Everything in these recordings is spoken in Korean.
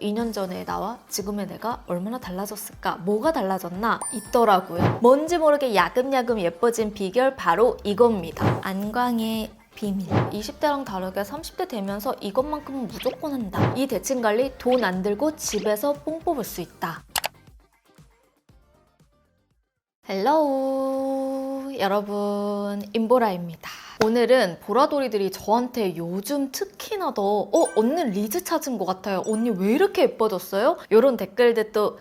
2년 전에 나와 지금의 내가 얼마나 달라졌을까? 뭐가 달라졌나? 있더라고요. 뭔지 모르게 야금야금 예뻐진 비결 바로 이겁니다. 안광의 비밀. 20대랑 다르게 30대 되면서 이것만큼은 무조건 한다. 이 대칭관리 돈 안 들고 집에서 뽕 뽑을 수 있다. 헬로우 여러분, 임보라입니다. 오늘은 보라돌이들이 저한테 요즘 특히나 더 언니 리즈 찾은 것 같아요. 언니 왜 이렇게 예뻐졌어요? 이런 댓글들 또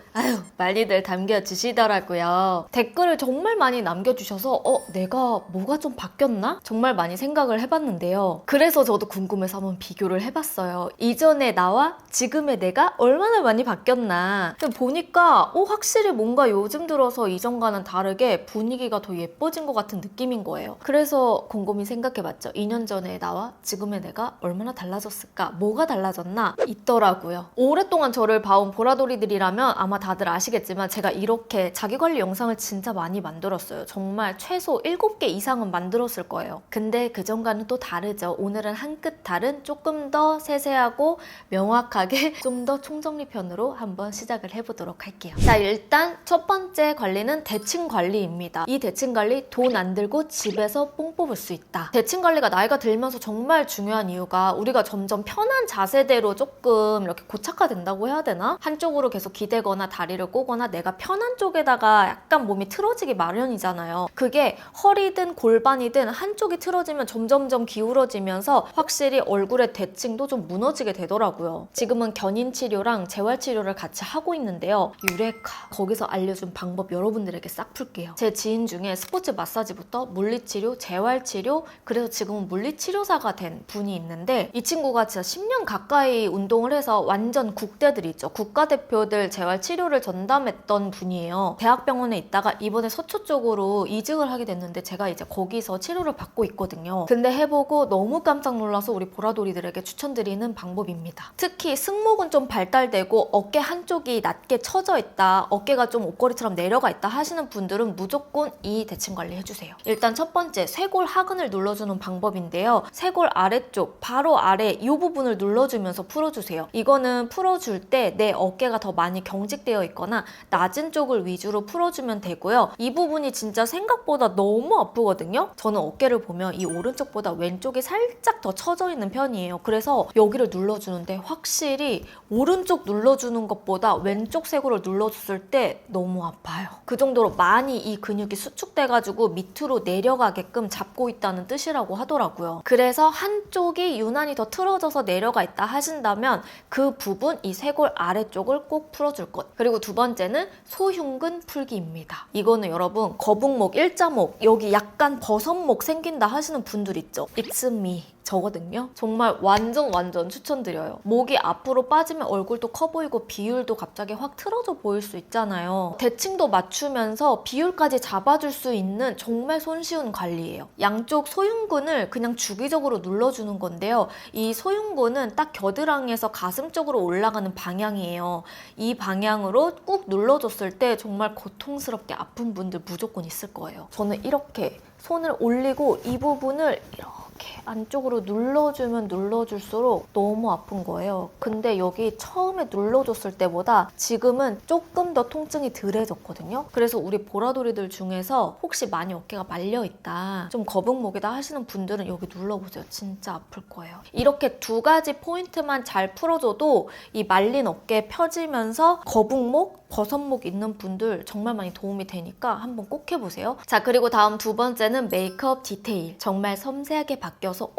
많이들 남겨주시더라고요. 댓글을 정말 많이 남겨주셔서 내가 뭐가 좀 바뀌었나? 정말 많이 생각을 해봤는데요. 그래서 저도 궁금해서 한번 비교를 해봤어요. 이전의 나와 지금의 내가 얼마나 많이 바뀌었나. 근데 보니까 확실히 뭔가 요즘 들어서 이전과는 다르게 분위기가 더 예뻐진 것 같은 느낌인 거예요. 그래서 곰곰이 생각해봤죠. 2년 전에 나와 지금의 내가 얼마나 달라졌을까? 뭐가 달라졌나? 있더라고요. 오랫동안 저를 봐온 보라돌이들이라면 아마 다들 아시겠지만 제가 이렇게 자기관리 영상을 진짜 많이 만들었어요. 정말 최소 7개 이상은 만들었을 거예요. 근데 그전과는 또 다르죠. 오늘은 한 끗 다른 조금 더 세세하고 명확하게 좀 더 총정리편으로 한번 시작을 해보도록 할게요. 자, 일단 첫 번째 관리는 대칭 관리입니다. 이 대칭 관리 돈 안 들고 집에서 뽕 뽑을 수 있다. 대칭 관리가 나이가 들면서 정말 중요한 이유가 우리가 점점 편한 자세대로 조금 이렇게 고착화된다고 해야 되나? 한쪽으로 계속 기대거나 다리를 꼬거나 내가 편한 쪽에다가 약간 몸이 틀어지기 마련이잖아요. 그게 허리든 골반이든 한쪽이 틀어지면 점점점 기울어지면서 확실히 얼굴의 대칭도 좀 무너지게 되더라고요. 지금은 견인 치료랑 재활 치료를 같이 하고 있는데요. 유레카 거기서 알려준 방법 여러분들에게 싹 풀게요. 제 지인 중에 스포츠 마사지부터 물리치료, 재활치료, 그래서 지금은 물리치료사가 된 분이 있는데 이 친구가 진짜 10년 가까이 운동을 해서 완전 국대들 있죠. 국가대표들 재활치료를 전담했던 분이에요. 대학병원에 있다가 이번에 서초 쪽으로 이직을 하게 됐는데 제가 이제 거기서 치료를 받고 있거든요. 근데 해보고 너무 깜짝 놀라서 우리 보라돌이들에게 추천드리는 방법입니다. 특히 승모근 좀 발달되고 어깨 한쪽이 낮게 처져 있다, 어깨가 좀 옷걸이처럼 내려가 있다 하시는 분들은 무조건 이 대칭 관리 해주세요. 일단 첫 번째, 쇄골 하근을 눌러주는 방법인데요. 쇄골 아래쪽 바로 아래 이 부분을 눌러주면서 풀어주세요. 이거는 풀어줄 때 내 어깨가 더 많이 경직되어 있거나 낮은 쪽을 위주로 풀어주면 되고요. 이 부분이 진짜 생각보다 너무 아프거든요. 저는 어깨를 보면 이 오른쪽보다 왼쪽이 살짝 더 처져 있는 편이에요. 그래서 여기를 눌러주는데 확실히 오른쪽 눌러주는 것보다 왼쪽 쇄골을 눌러줬을 때 너무 아파요. 그 정도로 많이 이 근육이 수축돼가지고 밑으로 내려가게끔 잡고 있다는 뜻이라고 하더라고요. 그래서 한쪽이 유난히 더 틀어져서 내려가 있다 하신다면 그 부분, 이 쇄골 아래쪽을 꼭 풀어줄 것. 그리고 두 번째는 소흉근 풀기입니다. 이거는 여러분 거북목, 일자목, 여기 약간 버섯목 생긴다 하시는 분들 있죠. It's me. 저거든요. 정말 완전 추천드려요. 목이 앞으로 빠지면 얼굴도 커 보이고 비율도 갑자기 확 틀어져 보일 수 있잖아요. 대칭도 맞추면서 비율까지 잡아줄 수 있는 정말 손쉬운 관리예요. 양쪽 소흉근을 그냥 주기적으로 눌러주는 건데요. 이 소흉근은 딱 겨드랑이에서 가슴 쪽으로 올라가는 방향이에요. 이 방향으로 꾹 눌러줬을 때 정말 고통스럽게 아픈 분들 무조건 있을 거예요. 저는 이렇게 손을 올리고 이 부분을 이렇게 안쪽으로 눌러주면 눌러줄수록 너무 아픈 거예요. 근데 여기 처음에 눌러줬을 때보다 지금은 조금 더 통증이 덜해졌거든요. 그래서 우리 보라돌이들 중에서 혹시 많이 어깨가 말려있다, 좀 거북목이다 하시는 분들은 여기 눌러보세요. 진짜 아플 거예요. 이렇게 두 가지 포인트만 잘 풀어줘도 이 말린 어깨 펴지면서 거북목, 버섯목 있는 분들 정말 많이 도움이 되니까 한번 꼭 해보세요. 자, 그리고 다음 두 번째는 메이크업 디테일. 정말 섬세하게 바뀌어서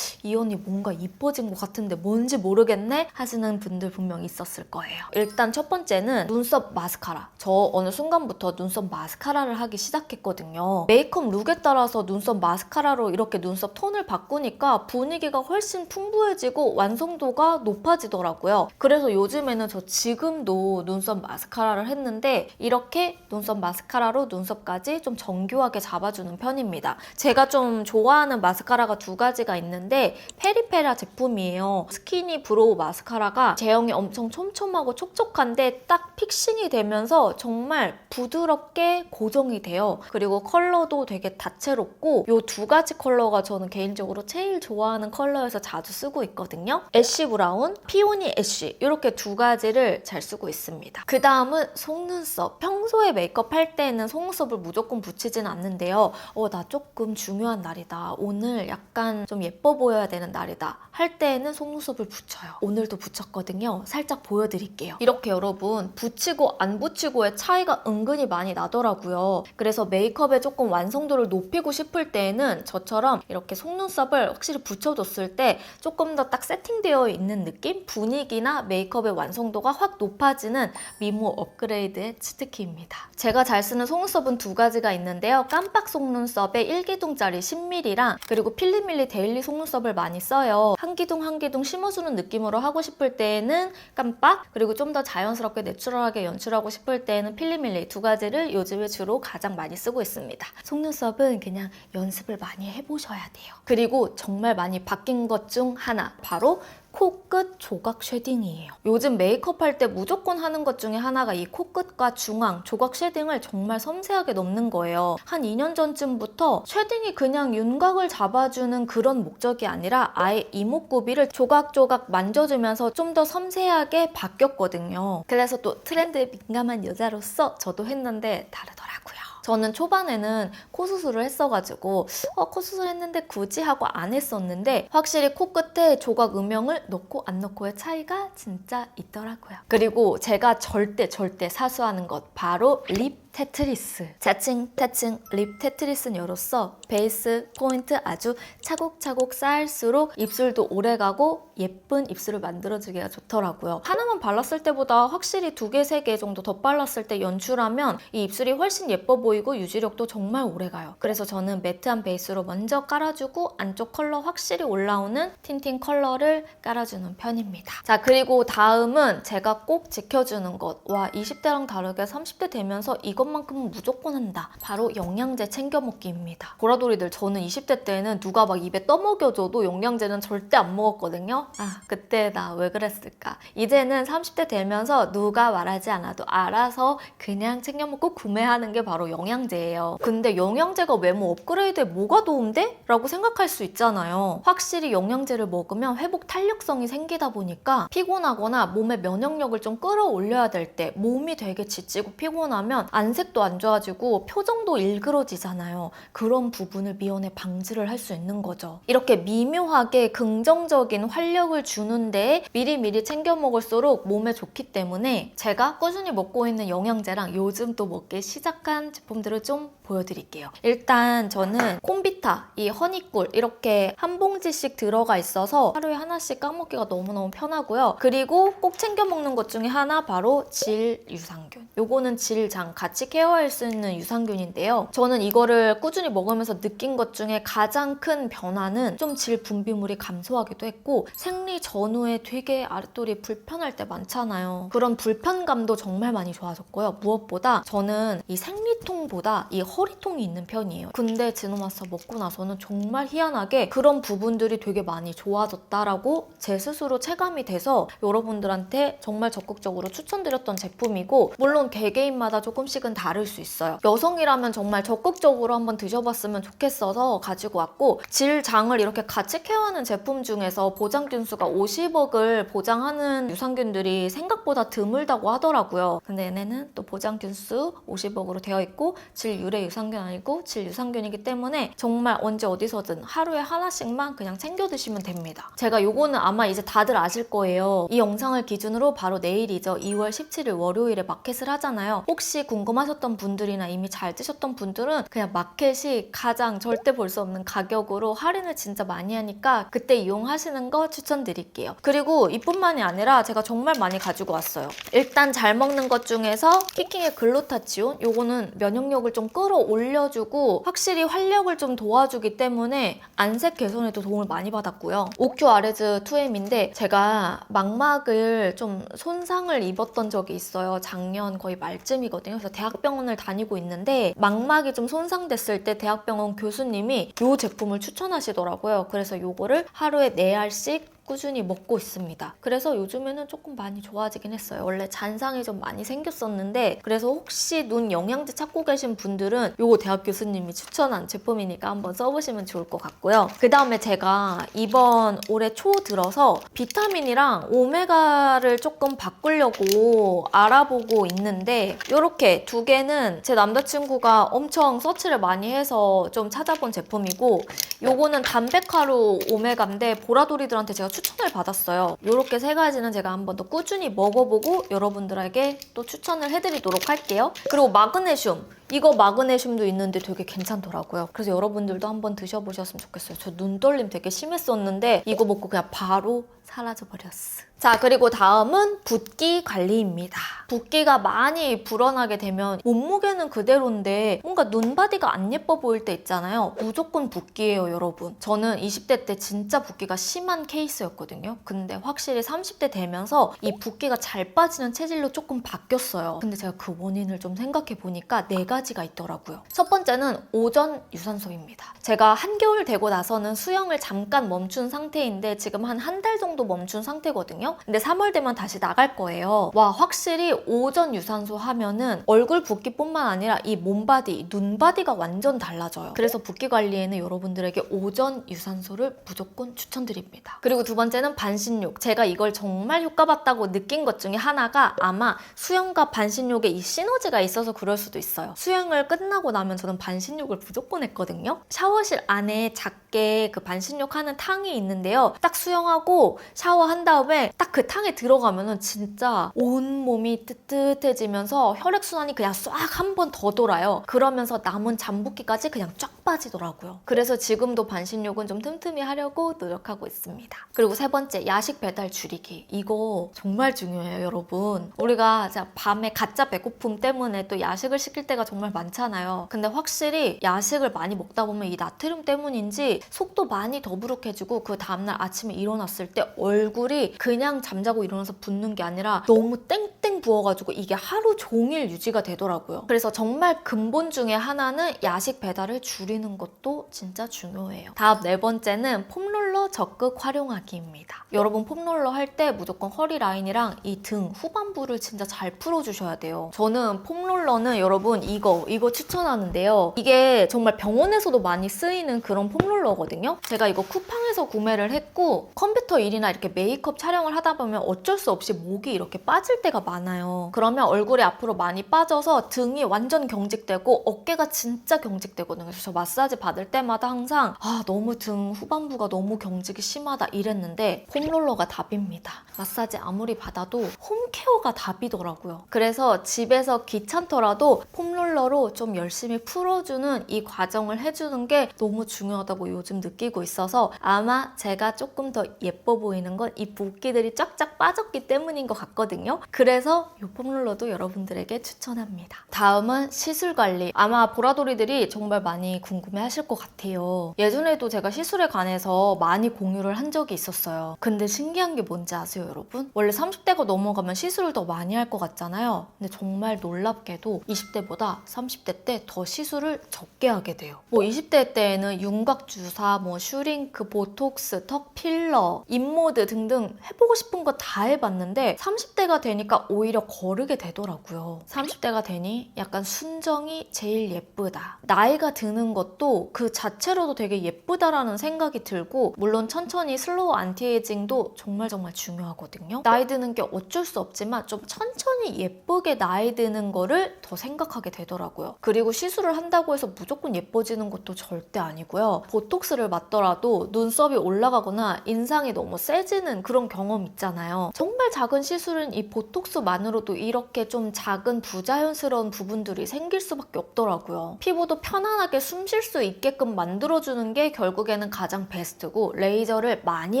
이 언니 뭔가 이뻐진 것 같은데 뭔지 모르겠네 하시는 분들 분명 있었을 거예요. 일단 첫 번째는 눈썹 마스카라. 저 어느 순간부터 눈썹 마스카라를 하기 시작했거든요. 메이크업 룩에 따라서 눈썹 마스카라로 이렇게 눈썹 톤을 바꾸니까 분위기가 훨씬 풍부해지고 완성도가 높아지더라고요. 그래서 요즘에는 저 지금도 눈썹 마스카라를 했는데 이렇게 눈썹 마스카라로 눈썹까지 좀 정교하게 잡아주는 편입니다. 제가 좀 좋아하는 마스카라가 두 가지가 있는데 페리페라 제품이에요. 스키니 브로우 마스카라가 제형이 엄청 촘촘하고 촉촉한데 딱 픽싱이 되면서 정말 부드럽게 고정이 돼요. 그리고 컬러도 되게 다채롭고 이 두 가지 컬러가 저는 개인적으로 제일 좋아하는 컬러여서 자주 쓰고 있거든요. 애쉬 브라운, 피오니 애쉬 이렇게 두 가지를 잘 쓰고 있습니다. 그 다음은 속눈썹. 평소에 메이크업 할 때는 속눈썹을 무조건 붙이진 않는데요. 나 조금 중요한 날이다. 오늘 약간 좀 예뻐 보여야 되는 날이다. 할 때는 속눈썹을 붙여요. 오늘도 붙였거든요. 살짝 보여드릴게요. 이렇게 여러분 붙이고 안 붙이고의 차이가 은근히 많이 나더라고요. 그래서 메이크업의 조금 완성도를 높이고 싶을 때에는 저처럼 이렇게 속눈썹을 확실히 붙여줬을 때 조금 더 딱 세팅되어 있는 느낌? 분위기나 메이크업의 완성도가 확 높아지는 미모 업그레이드의 치트키입니다. 제가 잘 쓰는 속눈썹은 두 가지가 있는데요. 깜빡 속눈썹에 1기둥짜리 10mm랑 그리고 필리밀리 데일리 속눈썹을 많이 써요. 한 기둥 심어주는 느낌으로 하고 싶을 때에는 깜빡, 그리고 좀 더 자연스럽게 내추럴하게 연출하고 싶을 때에는 필리밀리 두 가지를 요즘에 주로 가장 많이 쓰고 있습니다. 속눈썹은 그냥 연습을 많이 해보셔야 돼요. 그리고 정말 많이 바뀐 것 중 하나, 바로 코끝 조각 쉐딩이에요. 요즘 메이크업 할 때 무조건 하는 것 중에 하나가 이 코끝과 중앙 조각 쉐딩을 정말 섬세하게 넣는 거예요. 한 2년 전쯤부터 쉐딩이 그냥 윤곽을 잡아주는 그런 목적이 아니라 아예 이목구비를 조각조각 만져주면서 좀 더 섬세하게 바뀌었거든요. 그래서 또 트렌드에 민감한 여자로서 저도 했는데 다르더라고요. 저는 초반에는 코 수술을 했어가지고 코 수술했는데 굳이 하고 안 했었는데 확실히 코끝에 조각 음영을 넣고 안 넣고의 차이가 진짜 있더라고요. 그리고 제가 절대 사수하는 것, 바로 립 테트리스. 자칭 타칭 립 테트리스는 이로써 베이스 포인트 아주 차곡차곡 쌓을수록 입술도 오래가고 예쁜 입술을 만들어주기가 좋더라고요. 하나만 발랐을 때보다 확실히 2개, 3개 정도 더 발랐을 때 연출하면 이 입술이 훨씬 예뻐 보이고 유지력도 정말 오래가요. 그래서 저는 매트한 베이스로 먼저 깔아주고 안쪽 컬러 확실히 올라오는 틴팅 컬러를 깔아주는 편입니다. 자, 그리고 다음은 제가 꼭 지켜주는 것. 와, 20대랑 다르게 30대 되면서 이것만큼은 무조건 한다. 바로 영양제 챙겨 먹기입니다. 보라돌이들, 저는 20대 때는 누가 막 입에 떠먹여줘도 영양제는 절대 안 먹었거든요. 그때 나 왜 그랬을까? 이제는 30대 되면서 누가 말하지 않아도 알아서 그냥 챙겨 먹고 구매하는 게 바로 영양제예요. 근데 영양제가 외모 업그레이드에 뭐가 도움돼? 라고 생각할 수 있잖아요. 확실히 영양제를 먹으면 회복 탄력성이 생기다 보니까 피곤하거나 몸의 면역력을 좀 끌어올려야 될 때 몸이 되게 지치고 피곤하면 안색도 안 좋아지고 표정도 일그러지잖아요. 그런 부분을 미연에 방지를 할 수 있는 거죠. 이렇게 미묘하게 긍정적인 활력을 주는데 미리미리 챙겨 먹을수록 몸에 좋기 때문에 제가 꾸준히 먹고 있는 영양제랑 요즘 또 먹기 시작한 제품들을 좀 보여드릴게요. 일단 저는 콤비타, 이 허니꿀 이렇게 한 봉지씩 들어가 있어서 하루에 하나씩 까먹기가 너무너무 편하고요. 그리고 꼭 챙겨 먹는 것 중에 하나, 바로 질 유산균. 요거는 질장 같이 케어할 수 있는 유산균인데요. 저는 이거를 꾸준히 먹으면서 느낀 것 중에 가장 큰 변화는 좀 질 분비물이 감소하기도 했고, 생리 전후에 되게 아랫돌이 불편할 때 많잖아요. 그런 불편감도 정말 많이 좋아졌고요. 무엇보다 저는 이 생리통보다 이 허리통이 있는 편이에요. 근데 지노마스터 먹고 나서는 정말 희한하게 그런 부분들이 되게 많이 좋아졌다라고 제 스스로 체감이 돼서 여러분들한테 정말 적극적으로 추천드렸던 제품이고, 물론 개개인마다 조금씩은 다를 수 있어요. 여성이라면 정말 적극적으로 한번 드셔봤으면 좋겠어서 가지고 왔고, 질장을 이렇게 같이 케어하는 제품 중에서 보장균수가 50억을 보장하는 유산균들이 생각보다 드물다고 하더라고요. 근데 얘네는 또 보장균수 50억으로 되어 있고 질 유래 유산균 아니고 질 유산균이기 때문에 정말 언제 어디서든 하루에 하나씩만 그냥 챙겨 드시면 됩니다. 제가 요거는 아마 이제 다들 아실 거예요. 이 영상을 기준으로 바로 내일이죠. 2월 17일 월요일에 마켓을 하잖아요. 혹시 궁금하셨던 분들이나 이미 잘 드셨던 분들은 그냥 마켓이 가장 절대 볼 수 없는 가격으로 할인을 진짜 많이 하니까 그때 이용하시는 거 추천드릴게요. 그리고 이뿐만이 아니라 제가 정말 많이 가지고 왔어요. 일단 잘 먹는 것 중에서 키킹의 글루타치온, 요거는 면역력을 좀 끌어올려주고 확실히 활력을 좀 도와주기 때문에 안색 개선에도 도움을 많이 받았고요. 오큐 아레즈 2M인데 제가 망막을 좀 손상을 입었던 적이 있어요. 작년 거의 말쯤이거든요. 그래서 대학병원을 다니고 있는데 망막이 좀 손상됐을 때 대학병원 교수님이 이 제품을 추천하시더라고요. 그래서 이거를 하루에 4알씩 꾸준히 먹고 있습니다. 그래서 요즘에는 조금 많이 좋아지긴 했어요. 원래 잔상이 좀 많이 생겼었는데 그래서 혹시 눈 영양제 찾고 계신 분들은 요거 대학 교수님이 추천한 제품이니까 한번 써보시면 좋을 것 같고요. 그 다음에 제가 이번 올해 초 들어서 비타민이랑 오메가를 조금 바꾸려고 알아보고 있는데 이렇게 두 개는 제 남자친구가 엄청 서치를 많이 해서 좀 찾아본 제품이고 요거는 담백하루 오메가인데 보라돌이들한테 제가 추천을 받았어요. 이렇게 세 가지는 제가 한번 더 꾸준히 먹어보고 여러분들에게 또 추천을 해드리도록 할게요. 그리고 마그네슘. 이거 마그네슘도 있는데 되게 괜찮더라고요. 그래서 여러분들도 한번 드셔보셨으면 좋겠어요. 저 눈떨림 되게 심했었는데 이거 먹고 그냥 바로 사라져버렸어. 자, 그리고 다음은 붓기 관리입니다. 붓기가 많이 불어나게 되면 몸무게는 그대로인데 뭔가 눈바디가 안 예뻐 보일 때 있잖아요. 무조건 붓기예요, 여러분. 저는 20대 때 진짜 붓기가 심한 케이스였거든요. 근데 확실히 30대 되면서 이 붓기가 잘 빠지는 체질로 조금 바뀌었어요. 근데 제가 그 원인을 좀 생각해 보니까 4가지가 있더라고요. 첫 번째는 오전 유산소입니다. 제가 한겨울 되고 나서는 수영을 잠깐 멈춘 상태인데 지금 한 달 정도 멈춘 상태거든요. 근데 3월 되면 다시 나갈 거예요. 와, 확실히 오전 유산소 하면은 얼굴 붓기뿐만 아니라 이 몸바디, 눈바디가 완전 달라져요. 그래서 붓기 관리에는 여러분들에게 오전 유산소를 무조건 추천드립니다. 그리고 두 번째는 반신욕. 제가 이걸 정말 효과 봤다고 느낀 것 중에 하나가 아마 수영과 반신욕에 이 시너지가 있어서 그럴 수도 있어요. 수영을 끝나고 나면 저는 반신욕을 무조건 했거든요. 샤워실 안에 작게 그 반신욕 하는 탕이 있는데요. 딱 수영하고 샤워한 다음에 딱 그 탕에 들어가면은 진짜 온 몸이 뜨뜻해지면서 혈액순환이 그냥 싹 한 번 더 돌아요. 그러면서 남은 잠붓기까지 그냥 쫙 빠지더라고요. 그래서 지금도 반신욕은 좀 틈틈이 하려고 노력하고 있습니다. 그리고 세 번째, 야식 배달 줄이기. 이거 정말 중요해요, 여러분. 우리가 밤에 가짜 배고픔 때문에 또 야식을 시킬 때가 정말 많잖아요. 근데 확실히 야식을 많이 먹다 보면 이 나트륨 때문인지 속도 많이 더부룩해지고 그 다음날 아침에 일어났을 때 얼굴이 그냥 잠자고 일어나서 붓는 게 아니라 너무 땡땡 부어가지고 이게 하루 종일 유지가 되더라고요. 그래서 정말 근본 중에 하나는 야식 배달을 줄이는 것도 진짜 중요해요. 다음 4번째는 폼롤러 적극 활용하기입니다. 여러분 폼롤러 할 때 무조건 허리 라인이랑 이 등 후반부를 진짜 잘 풀어주셔야 돼요. 저는 폼롤러는 여러분 이거 추천하는데요. 이게 정말 병원에서도 많이 쓰이는 그런 폼롤러거든요. 제가 이거 쿠팡에서 구매를 했고 컴퓨터 일이나 이렇게 메이크업 촬영을 하다 보면 어쩔 수 없이 목이 이렇게 빠질 때가 많아요. 그러면 얼굴이 앞으로 많이 빠져서 등이 완전 경직되고 어깨가 진짜 경직되거든요. 그래서 저 마사지 받을 때마다 항상 너무 등 후반부가 너무 경직이 심하다 이랬는데 폼롤러가 답입니다. 마사지 아무리 받아도 홈케어가 답이더라고요. 그래서 집에서 귀찮더라도 폼롤러로 좀 열심히 풀어주는 이 과정을 해주는 게 너무 중요하다고 요즘 느끼고 있어서 아마 제가 조금 더 예뻐 보이는 건 이 붓기들이 쫙쫙 빠졌기 때문인 것 같거든요. 그래서 이 폼롤러도 여러분들에게 추천합니다. 다음은 시술 관리. 아마 보라돌이들이 정말 많이 궁금해 하실 것 같아요. 예전에도 제가 시술에 관해서 많이 공유를 한 적이 있었어요. 근데 신기한 게 뭔지 아세요, 여러분? 원래 30대가 넘어가면 시술을 더 많이 할 것 같잖아요. 근데 정말 놀랍게도 20대보다 30대 때 더 시술을 적게 하게 돼요. 20대 때에는 윤곽 주사, 슈링크, 보톡스, 턱 필러, 입모드 등등 해보고 싶은 거 다 해봤는데 30대가 되니까 오히려 거르게 되더라고요. 30대가 되니 약간 순정이 제일 예쁘다. 나이가 드는 것도 그 자체로도 되게 예쁘다라는 생각이 들고 물론 천천히 슬로우 안티에이징도 정말 중요하거든요. 나이 드는 게 어쩔 수 없지만 좀 천천히 예쁘게 나이 드는 거를 더 생각하게 되더라고요. 그리고 시술을 한다고 해서 무조건 예뻐지는 것도 절대 아니고요. 보톡스를 맞더라도 눈썹이 올라가거나 인상이 너무 세지는 그런 경험 있잖아요. 정말 작은 시술은 이 보톡스만으로도 이렇게 좀 작은 부자연스러운 부분들이 생길 수밖에 없더라고요. 피부도 편안하게 숨 쉴 수 있게끔 만들어주는 게 결국에는 가장 베스트고 레이저를 많이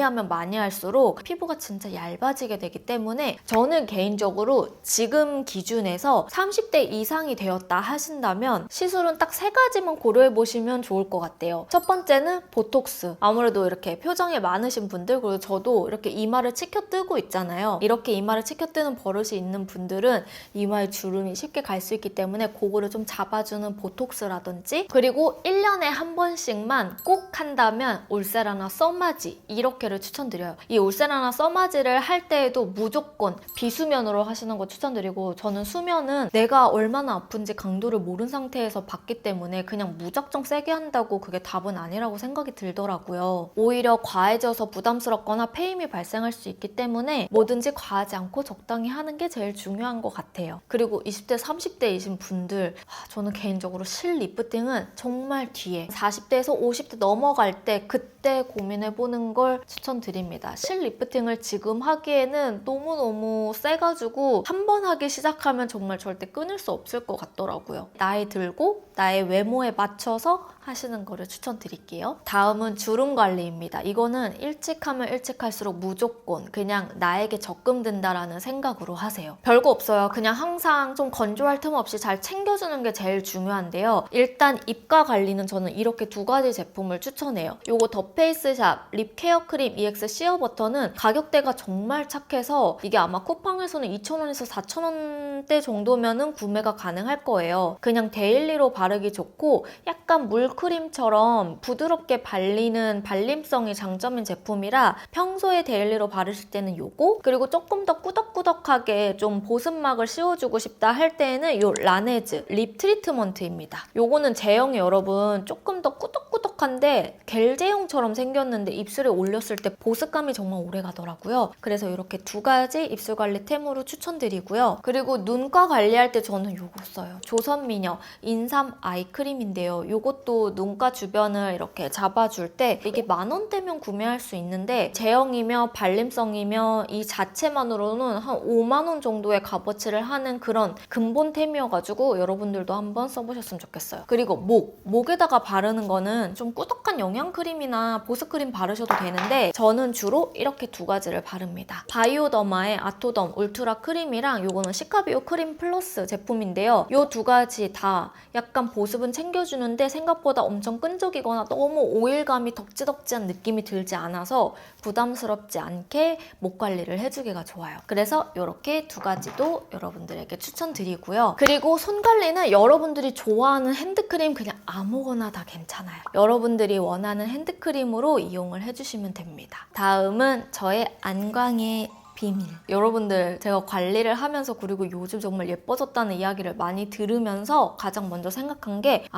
하면 많이 할수록 피부가 진짜 얇아지게 되기 때문에 저는 개인적으로 지금 기준에서 30대 이상이 되었다 하신다면 시술은 딱 3가지만 고려해보시면 좋을 것 같아요. 첫 번째는 보톡스. 아무래도 이렇게 표정이 많으신 분들 그리고 저도 이렇게 이마를 치켜뜨고 있잖아요. 이렇게 이마를 치켜뜨는 버릇이 있는 분들은 이마에 주름이 쉽게 갈 수 있기 때문에 그거를 좀 잡아주는 보톡스라든지, 그리고 1년에 한 번씩만 꼭 한다면 울세라나 써마지 이렇게를 추천드려요. 이 울세라나 써마지를 할 때에도 무조건 비수면으로 하시는 거 추천드리고, 저는 수면은 내가 얼마나 아픈지 강도를 모른 상태에서 받기 때문에 그냥 무작정 세게 한다고 그게 답은 아니라고 생각이 들더라고요. 오히려 과해져서 부담스럽거나 페임이 발생할 수 있기 때문에 뭐든지 과하지 않고 적당히 하는 게 제일 중요한 것 같아요. 그리고 20대, 30대이신 분들, 저는 개인적으로 실 리프팅은 정말 뒤에 40대에서 50대 넘어갈 때 그때 고민해보는 걸 추천드립니다. 실 리프팅을 지금 하기에는 너무너무 세가지고 한 번 하기 시작하면 정말 절대 끊을 수 없을 것 같더라고요. 나이 들고 나의 외모에 맞춰서 하시는 거를 추천드릴게요. 다음은 주름 관리입니다. 이거는 일찍 하면 일찍 할수록 무조건 그냥 나에게 적금 든다라는 생각으로 하세요. 별거 없어요. 그냥 항상 좀 건조할 틈 없이 잘 챙겨주는 게 제일 중요한데요. 일단 입가 관리는 저는 이렇게 두 가지 제품을 추천해요. 요거 더 페이스샵 립 케어 크림 EX 시어버터는 가격대가 정말 착해서 이게 아마 쿠팡에서는 2,000원에서 4,000원대 정도면은 구매가 가능할 거예요. 그냥 데일리로 바르기 좋고 약간 물크림처럼 부드럽게 발리는 발림성이 장점인 제품이라 평소에 데일리로 바르실 때는 요거, 그리고 조금 더 꾸덕꾸덕하게 좀 보습막을 씌워주고 싶다 할 때에는 요 라네즈 립 트리트먼트입니다. 요거는 제형이 여러분 조금 더 꾸덕꾸덕한데 겔 제형처럼 생겼는데 입술에 올렸을 때 보습감이 정말 오래 가더라고요. 그래서 이렇게 두 가지 입술 관리템으로 추천드리고요. 그리고 눈가 관리할 때 저는 요거 써요. 조선미녀 인삼 아이크림인데요. 요것도 눈가 주변을 이렇게 잡아줄 때 이게 10,000원대면 구매할 수 있는데 제형이며 발림성이며 이 자체만으로는 한 50,000원 정도의 값어치를 하는 그런 근본템이어가지고 여러분들도 한번 써보셨으면 좋겠어요. 그리고 목에다가 바르는 거는 좀 꾸덕한 영양크림이나 보습크림 바르셔도 되는데 저는 주로 이렇게 두 가지를 바릅니다. 바이오더마의 아토덤 울트라 크림이랑 요거는 시카비오 크림 플러스 제품인데요. 요 두 가지 다 약간 보습은 챙겨주는데 생각보다 엄청 끈적이거나 너무 오일감이 덕지덕지한 느낌이 들지 않아서 부담스럽지 않게 목 관리를 해주기가 좋아요. 그래서 이렇게 두 가지도 여러분들에게 추천드리고요. 그리고 손 관리는 여러분들이 좋아하는 핸드크림 그냥 아무거나 다 괜찮아요. 여러분들이 원하는 핸드크림으로 이용을 해주시면 됩니다. 다음은 저의 안광의 비밀. 여러분들 제가 관리를 하면서 그리고 요즘 정말 예뻐졌다는 이야기를 많이 들으면서 가장 먼저 생각한 게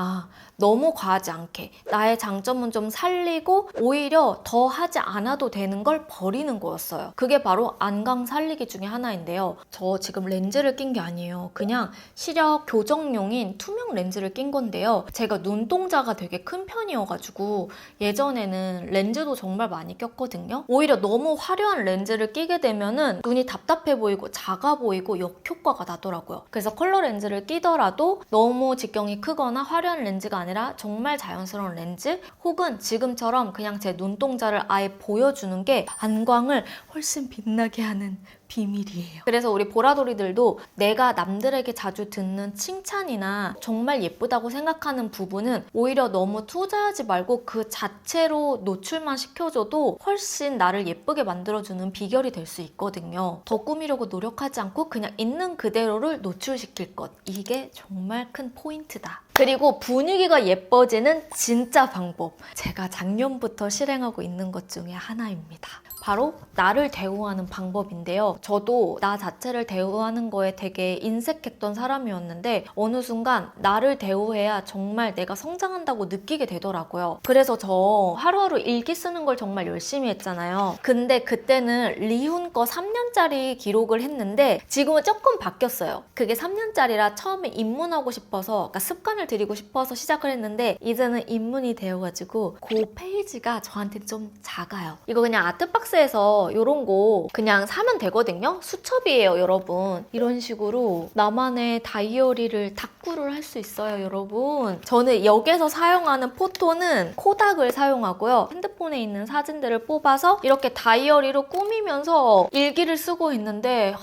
너무 과하지 않게 나의 장점은 좀 살리고 오히려 더 하지 않아도 되는 걸 버리는 거였어요. 그게 바로 안광 살리기 중에 하나인데요. 저 지금 렌즈를 낀 게 아니에요. 그냥 시력 교정용인 투명 렌즈를 낀 건데요. 제가 눈동자가 되게 큰 편이어가지고 예전에는 렌즈도 정말 많이 꼈거든요. 오히려 너무 화려한 렌즈를 끼게 되면 눈이 답답해 보이고 작아 보이고 역효과가 나더라고요. 그래서 컬러 렌즈를 끼더라도 너무 직경이 크거나 화려한 렌즈가 아니라 정말 자연스러운 렌즈 혹은 지금처럼 그냥 제 눈동자를 아예 보여주는 게 안광을 훨씬 빛나게 하는 비밀이에요. 그래서 우리 보라돌이들도 내가 남들에게 자주 듣는 칭찬이나 정말 예쁘다고 생각하는 부분은 오히려 너무 투자하지 말고 그 자체로 노출만 시켜줘도 훨씬 나를 예쁘게 만들어주는 비결이 될 수 있거든요. 더 꾸미려고 노력하지 않고 그냥 있는 그대로를 노출시킬 것. 이게 정말 큰 포인트다. 그리고 분위기가 예뻐지는 진짜 방법. 제가 작년부터 실행하고 있는 것 중에 하나입니다. 바로 나를 대우하는 방법인데요. 저도 나 자체를 대우하는 거에 되게 인색했던 사람이었는데 어느 순간 나를 대우해야 정말 내가 성장한다고 느끼게 되더라고요. 그래서 저 하루하루 일기 쓰는 걸 정말 열심히 했잖아요. 근데 그때는 리훈 거 3년짜리 기록을 했는데 지금은 조금 바뀌었어요. 그게 3년짜리라 처음에 입문하고 싶어서 그러니까 습관을 들이고 싶어서 시작을 했는데 이제는 입문이 되어가지고 그 페이지가 저한테 좀 작아요. 이거 그냥 아트박스에서 이런 거 그냥 사면 되거든요. 수첩이에요, 여러분. 이런 식으로 나만의 다이어리를 다꾸를 할 수 있어요, 여러분. 저는 여기서 사용하는 포토는 코닥을 사용하고요. 핸드폰에 있는 사진들을 뽑아서 이렇게 다이어리로 꾸미면서 일기를 쓰고 있는데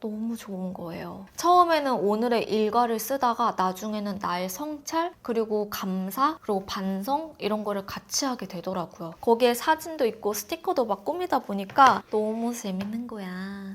너무 좋은 거예요. 처음에는 오늘의 일과를 쓰다가 나중에는 나의 성찰, 그리고 감사, 그리고 반성 이런 거를 같이 하게 되더라고요. 거기에 사진도 있고 스티커도 막 꾸미다 보니까 너무 재밌는 거야.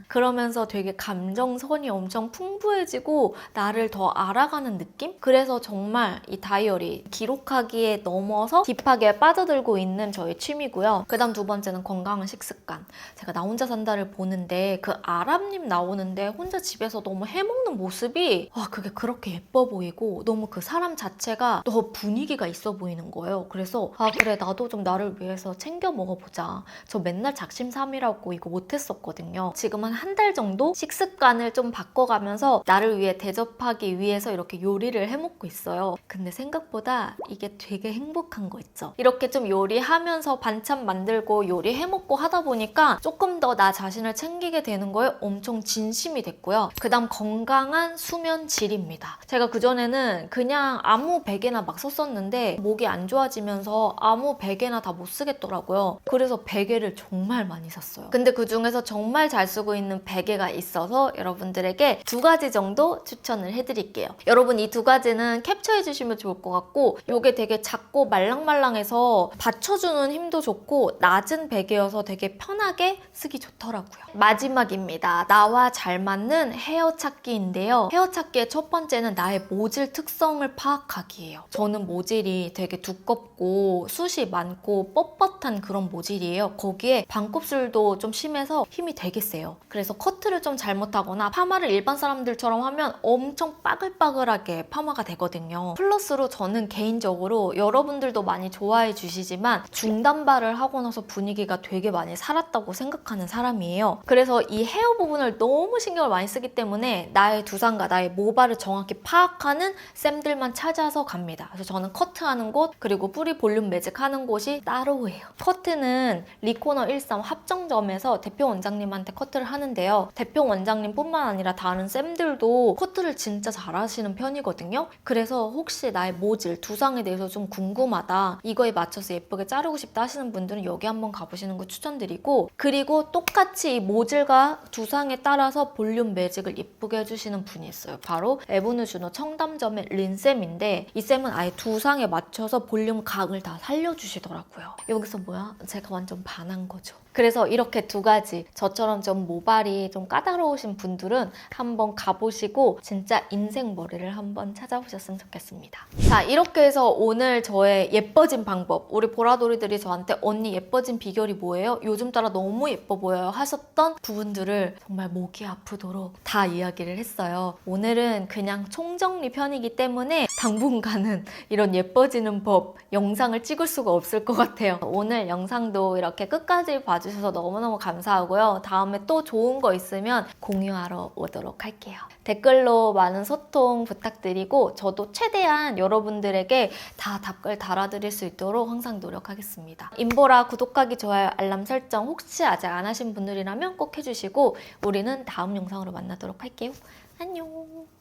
그러면서 되게 감정선이 엄청 풍부해지고 나를 더 알아가는 느낌? 그래서 정말 이 다이어리 기록하기에 넘어서 딥하게 빠져들고 있는 저의 취미고요. 그 다음 두 번째는 건강한 식습관. 제가 나 혼자 산다를 보는데 그 아람님 나오는데 혼자 집에서 너무 해먹는 모습이 그게 그렇게 예뻐 보이고 너무 그 사람 자체가 더 분위기가 있어 보이는 거예요. 그래서 그래 나도 좀 나를 위해서 챙겨 먹어보자. 저 맨날 작심삼일하고 이거 못했었거든요. 지금 한 달 정도 식습관을 좀 바꿔가면서 나를 위해 대접하기 위해서 이렇게 요리를 해먹고 있어요. 근데 생각보다 이게 되게 행복한 거 있죠. 이렇게 좀 요리하면서 반찬 만들고 요리 해먹고 하다 보니까 조금 더 나 자신을 챙기게 되는 거에 엄청 진심이 됐고요. 그 다음 건강한 수면 질입니다. 제가 그전에는 그냥 아무 베개나 막 썼었는데 목이 안 좋아지면서 아무 베개나 다 못 쓰겠더라고요. 그래서 베개를 정말 많이 샀어요. 근데 그 중에서 정말 잘 쓰고 있는 베개가 있어서 여러분들에게 2가지 정도 추천을 해드릴게요. 여러분 이 2가지는 캡처해 주시면 좋을 것 같고 이게 되게 작고 말랑말랑해서 받쳐주는 힘도 좋고 낮은 베개여서 되게 편하게 쓰기 좋더라고요. 마지막입니다. 나와 잘 맞는 헤어 찾기인데요. 헤어 찾기의 첫 번째는 나의 모질 특성을 파악하기예요. 저는 모질이 되게 두껍고 숱이 많고 뻣뻣한 그런 모질이에요. 거기에 반곱슬도 좀 심해서 힘이 되게 세요. 그래서 커트를 좀 잘못하거나 파마를 일반 사람들처럼 하면 엄청 빠글빠글하게 파마가 되거든요. 플러스로 저는 개인적으로 여러분들도 많이 좋아해 주시지만 중단발을 하고 나서 분위기가 되게 많이 살았다고 생각하는 사람이에요. 그래서 이 헤어 부분을 너무 신경을 많이 쓰기 때문에 나의 두상과 나의 모발을 정확히 파악하는 쌤들만 찾아서 갑니다. 그래서 저는 커트하는 곳 그리고 뿌리 볼륨 매직하는 곳이 따로예요. 커트는 리코너 13 합정점에서 대표 원장님한테 커트를 하는데요. 대표 원장님뿐만 아니라 다른 쌤들도 커트를 진짜 잘하시는 편이거든요. 그래서 혹시 나의 모질, 두상에 대해서 좀 궁금하다, 이거에 맞춰서 예쁘게 자르고 싶다 하시는 분들은 여기 한번 가보시는 거 추천드리고, 그리고 똑같이 이 모질과 두상에 따라서 볼륨 매직을 예쁘게 해주시는 분이 있어요. 바로 에브누주노 청담점의 린쌤인데 이 쌤은 아예 두상에 맞춰서 볼륨 각을 다 살려주시더라고요. 여기서 뭐야? 제가 완전 반한 거죠. 그래서 이렇게 2가지, 저처럼 좀 모발이 좀 까다로우신 분들은 한번 가보시고 진짜 인생 머리를 한번 찾아보셨으면 좋겠습니다. 자, 이렇게 해서 오늘 저의 예뻐진 방법, 우리 보라돌이들이 저한테 언니 예뻐진 비결이 뭐예요? 요즘 따라 너무 예뻐 보여요 하셨던 부분들을 정말 목이 아프도록 다 이야기를 했어요. 오늘은 그냥 총정리 편이기 때문에 당분간은 이런 예뻐지는 법 영상을 찍을 수가 없을 것 같아요. 오늘 영상도 이렇게 끝까지 봐주셔서 너무너무 감사하고요. 다음에 또 좋은 거 있으면 공유하러 오도록 할게요. 댓글로 많은 소통 부탁드리고 저도 최대한 여러분들에게 다 답글 달아드릴 수 있도록 항상 노력하겠습니다. 인보라 구독하기, 좋아요, 알람 설정 혹시 아직 안 하신 분들이라면 꼭 해주시고 우리는 다음 영상으로 만나도록 할게요. 안녕.